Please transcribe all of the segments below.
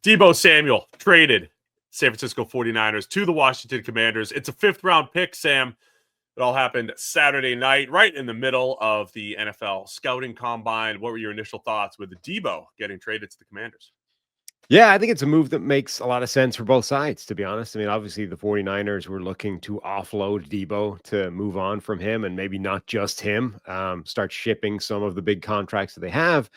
Deebo Samuel traded San Francisco 49ers to the Washington Commanders. It's a 5th-round pick, Sam. It all happened Saturday night, right in the middle of the NFL scouting combine. What were your initial thoughts with Deebo getting traded to the Commanders? Yeah, I think it's a move that makes a lot of sense for both sides, to be honest. I mean, obviously, the 49ers were looking to offload Deebo to move on from him and maybe not just him, start shipping some of the big contracts that they have.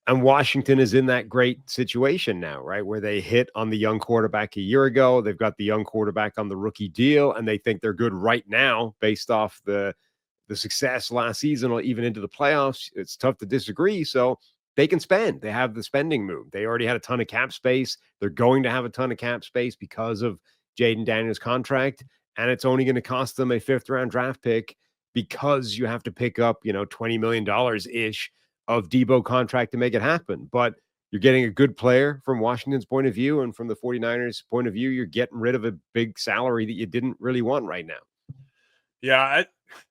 And Washington is in that great situation now, right? Where they hit on the young quarterback a year ago. They've got the young quarterback on the rookie deal, and they think they're good right now based off the success last season or even into the playoffs. It's tough to disagree. So they can spend. They have the spending move. They already had a ton of cap space. They're going to have a ton of cap space because of Jaden Daniels' contract. And it's only going to cost them a 5th-round draft pick because you have to pick up, $20 million-ish of Deebo contract to make it happen. But you're getting a good player from Washington's point of view, and from the 49ers point of view, you're getting rid of a big salary that you didn't really want right now. Yeah,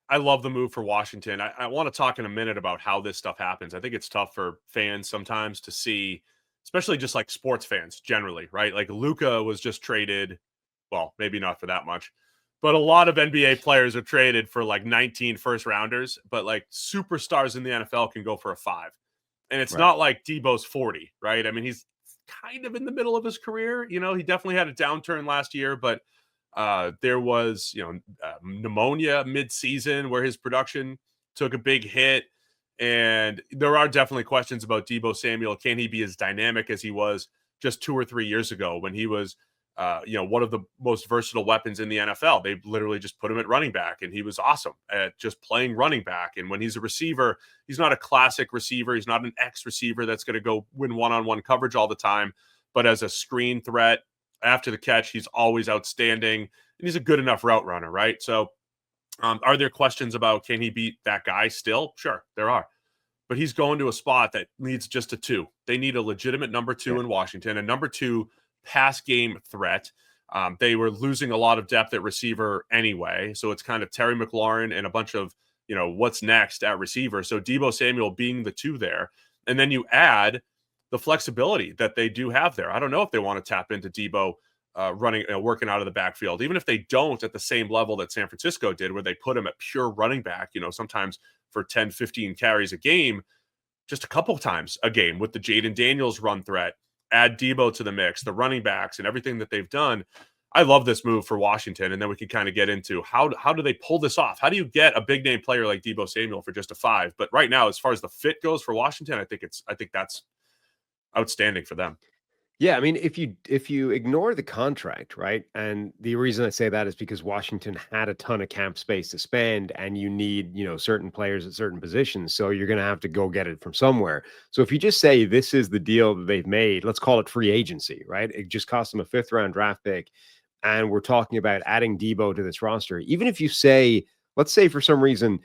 I love the move for Washington. I want to talk in a minute about how this stuff happens. I think it's tough for fans sometimes to see, especially just like sports fans generally, right? Like Luka was just traded. Well, maybe not for that much, but a lot of NBA players are traded for like 19 first rounders, but like superstars in the NFL can go for a 5. And it's not like Deebo's 40, right? I mean, he's kind of in the middle of his career. He definitely had a downturn last year, but there was, pneumonia mid-season where his production took a big hit. And there are definitely questions about Deebo Samuel. Can he be as dynamic as he was just 2 or 3 years ago when he was, one of the most versatile weapons in the NFL? They literally just put him at running back, and he was awesome at just playing running back. And when he's a receiver, he's not a classic receiver. He's not an X receiver that's going to go win one-on-one coverage all the time. But as a screen threat, after the catch, he's always outstanding, and he's a good enough route runner, right? So are there questions about can he beat that guy still? Sure, there are. But he's going to a spot that needs just a 2. They need a legitimate number 2 in Washington, a number 2 pass game threat. They were losing a lot of depth at receiver anyway, so it's kind of Terry McLaurin and a bunch of, what's next at receiver. So Deebo Samuel being the 2 there, and then you add the flexibility that they do have there. I don't know if they want to tap into Deebo working out of the backfield, even if they don't at the same level that San Francisco did, where they put him at pure running back, sometimes for 10, 15 carries a game, just a couple times a game with the Jaden Daniels run threat. Add Deebo to the mix, the running backs and everything that they've done. I love this move for Washington. And then we can kind of get into how do they pull this off? How do you get a big name player like Deebo Samuel for just a 5? But right now, as far as the fit goes for Washington, I think that's outstanding for them. Yeah, I mean, if you ignore the contract, right? And the reason I say that is because Washington had a ton of cap space to spend, and you need, certain players at certain positions. So you're going to have to go get it from somewhere. So if you just say this is the deal that they've made, let's call it free agency, right? It just cost them a 5th-round draft pick, and we're talking about adding Deebo to this roster. Even if you say, let's say for some reason,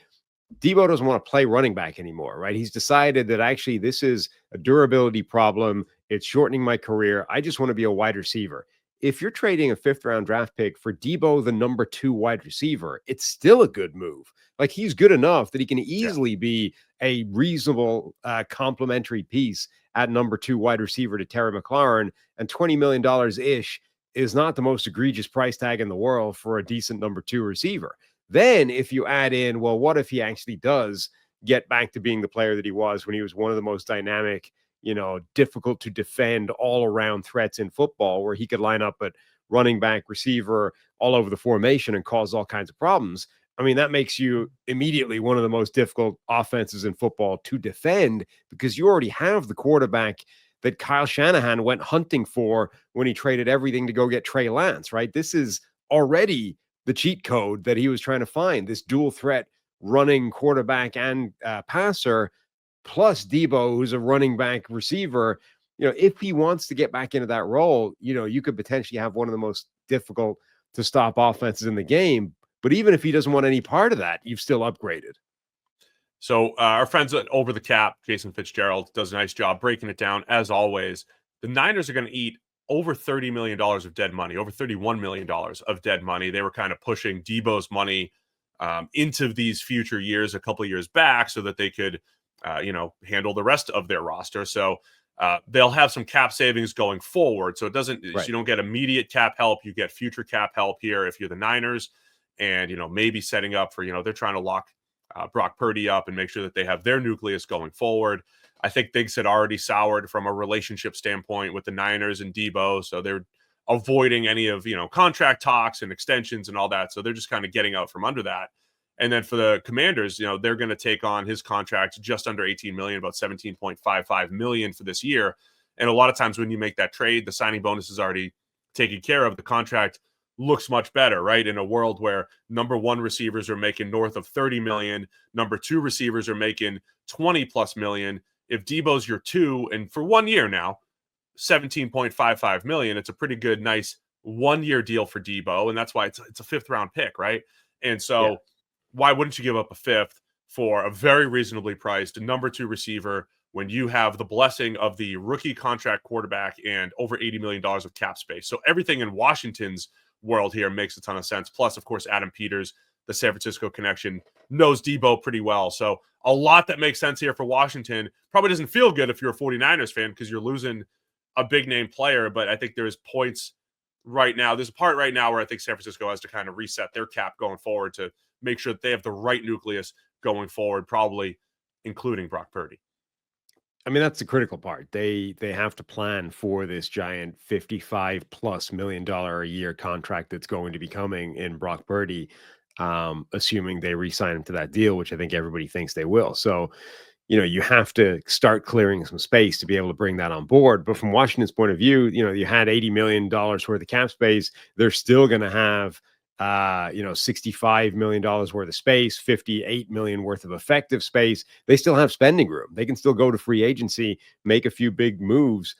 Deebo doesn't want to play running back anymore, right? He's decided that actually this is a durability problem. It's shortening my career. I just want to be a wide receiver. If you're trading a 5th-round draft pick for Deebo, the number 2 wide receiver, it's still a good move. Like, he's good enough that he can easily be a reasonable complementary piece at number 2 wide receiver to Terry McLaurin. And $20 million-ish is not the most egregious price tag in the world for a decent number 2 receiver. Then if you add in, well, what if he actually does get back to being the player that he was when he was one of the most dynamic, difficult to defend all around threats in football, where he could line up at running back, receiver, all over the formation and cause all kinds of problems. I mean, that makes you immediately one of the most difficult offenses in football to defend, because you already have the quarterback that Kyle Shanahan went hunting for when he traded everything to go get Trey Lance, right? This is already the cheat code that he was trying to find, this dual threat running quarterback and passer, plus Deebo, who's a running back receiver. If he wants to get back into that role, you could potentially have one of the most difficult to stop offenses in the game. But even if he doesn't want any part of that, you've still upgraded. So our friends at Over the Cap, Jason Fitzgerald, does a nice job breaking it down. As always, the Niners are going to eat over $30 million of dead money, over $31 million of dead money. They were kind of pushing Deebo's money into these future years a couple of years back so that they could, handle the rest of their roster. So they'll have some cap savings going forward. So it doesn't, Right. you don't get immediate cap help. You get future cap help here if you're the Niners, and, maybe setting up for, they're trying to lock Brock Purdy up and make sure that they have their nucleus going forward. I think things had already soured from a relationship standpoint with the Niners and Deebo. So they're avoiding any of, contract talks and extensions and all that. So they're just kind of getting out from under that. And then for the Commanders, they're going to take on his contract just under 18 million, about 17.55 million for this year. And a lot of times when you make that trade, the signing bonus is already taken care of. The contract looks much better, right? In a world where number one receivers are making north of 30 million, number two receivers are making 20 plus million. If Deebo's your two, and for 1 year now, 17.55 million, it's a pretty good, nice 1 year deal for Deebo. And that's why it's a fifth round pick, right? And Yeah. so why wouldn't you give up a fifth for a very reasonably priced number two receiver when you have the blessing of the rookie contract quarterback and over $80 million of cap space? So everything in Washington's world here makes a ton of sense. Plus, of course, Adam Peters, the San Francisco connection, knows Deebo pretty well. So a lot that makes sense here for Washington. Probably doesn't feel good if you're a 49ers fan because you're losing a big name player, but I think there's points right now. There's a part right now where I think San Francisco has to kind of reset their cap going forward to make sure that they have the right nucleus going forward, probably including Brock Purdy. I mean, that's the critical part. They have to plan for this giant 55 plus $1 million a year contract that's going to be coming in Brock Purdy, assuming they re-sign him to that deal, which I think everybody thinks they will. So, you have to start clearing some space to be able to bring that on board. But from Washington's point of view, you had $80 million worth of cap space. They're still going to have, $65 million worth of space, 58 million worth of effective space. They still have spending room. They can still go to free agency, make a few big moves,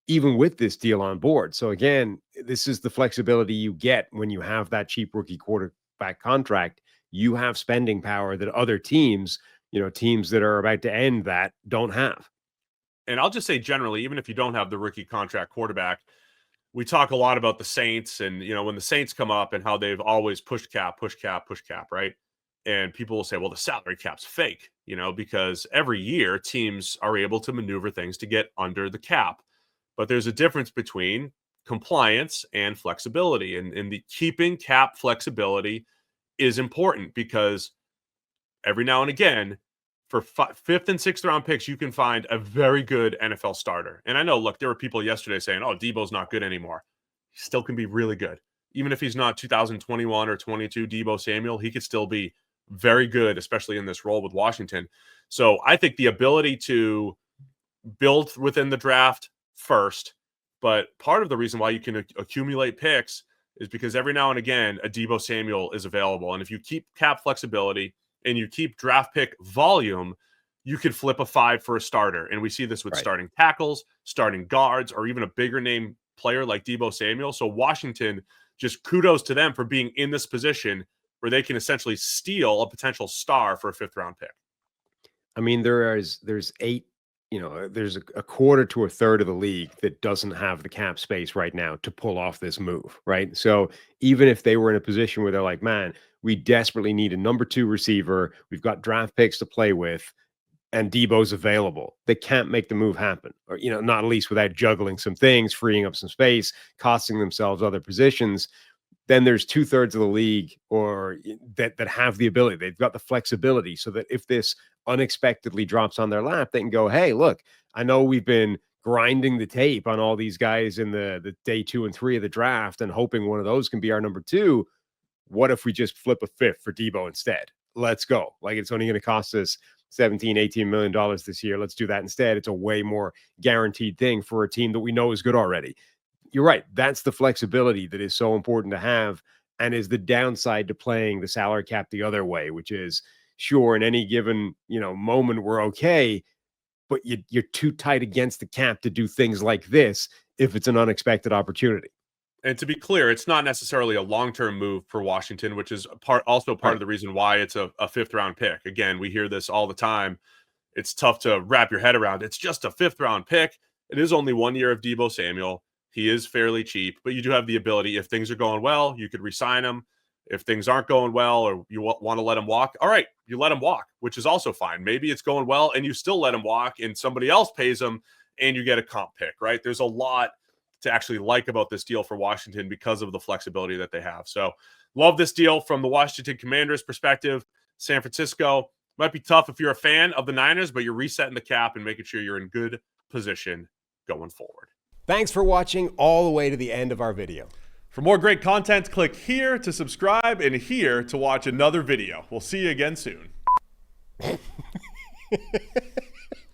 even with this deal on board. So again, this is the flexibility you get when you have that cheap rookie quarterback contract. You have spending power that other teams, teams that are about to end that don't have. And I'll just say generally, even if you don't have the rookie contract quarterback, we talk a lot about the Saints and, when the Saints come up and how they've always pushed cap, right? And people will say, well, the salary cap's fake, because every year teams are able to maneuver things to get under the cap. But there's a difference between compliance and flexibility. And the keeping cap flexibility is important because every now and again, for fifth and sixth round picks, you can find a very good NFL starter. And I know, look, there were people yesterday saying, oh, Deebo's not good anymore. He still can be really good. Even if he's not 2021 or 22 Deebo Samuel, he could still be very good, especially in this role with Washington. So I think the ability to build within the draft first, but part of the reason why you can accumulate picks is because every now and again, a Deebo Samuel is available. And if you keep cap flexibility, and you keep draft pick volume, you could flip a 5 for a starter. And we see this with starting tackles, starting guards, or even a bigger name player like Deebo Samuel. So Washington, just kudos to them for being in this position where they can essentially steal a potential star for a fifth round pick. I mean, there's eight, there's a quarter to a third of the league that doesn't have the cap space right now to pull off this move, right? So even if they were in a position where they're like, man, we desperately need a number two receiver, we've got draft picks to play with, and Deebo's available, they can't make the move happen, or not at least without juggling some things, freeing up some space, costing themselves other positions. Then there's 2/3 of the league or that have the ability. They've got the flexibility so that if this unexpectedly drops on their lap, they can go, hey, look, I know we've been grinding the tape on all these guys in the day 2 and 3 of the draft and hoping one of those can be our number two. What if we just flip a fifth for Deebo instead? Let's go. Like, it's only going to cost us 17, 18 million dollars this year. Let's do that instead. It's a way more guaranteed thing for a team that we know is good already. You're right. That's the flexibility that is so important to have and is the downside to playing the salary cap the other way, which is sure in any given, moment we're okay, but you're too tight against the cap to do things like this if it's an unexpected opportunity. And to be clear, it's not necessarily a long-term move for Washington, which is part of the reason why it's a fifth round pick. Again, we hear this all the time. It's tough to wrap your head around. It's just a fifth round pick. It is only 1 year of Deebo Samuel. He is fairly cheap, but you do have the ability, if things are going well, you could re-sign him. If things aren't going well or you want to let him walk, all right, you let him walk, which is also fine. Maybe it's going well and you still let him walk and somebody else pays him and you get a comp pick, right? There's a lot to actually like about this deal for Washington because of the flexibility that they have. So love this deal from the Washington Commanders perspective. San Francisco might be tough if you're a fan of the Niners, but you're resetting the cap and making sure you're in good position going forward. Thanks for watching all the way to the end of our video. For more great content, click here to subscribe and here to watch another video. We'll see you again soon.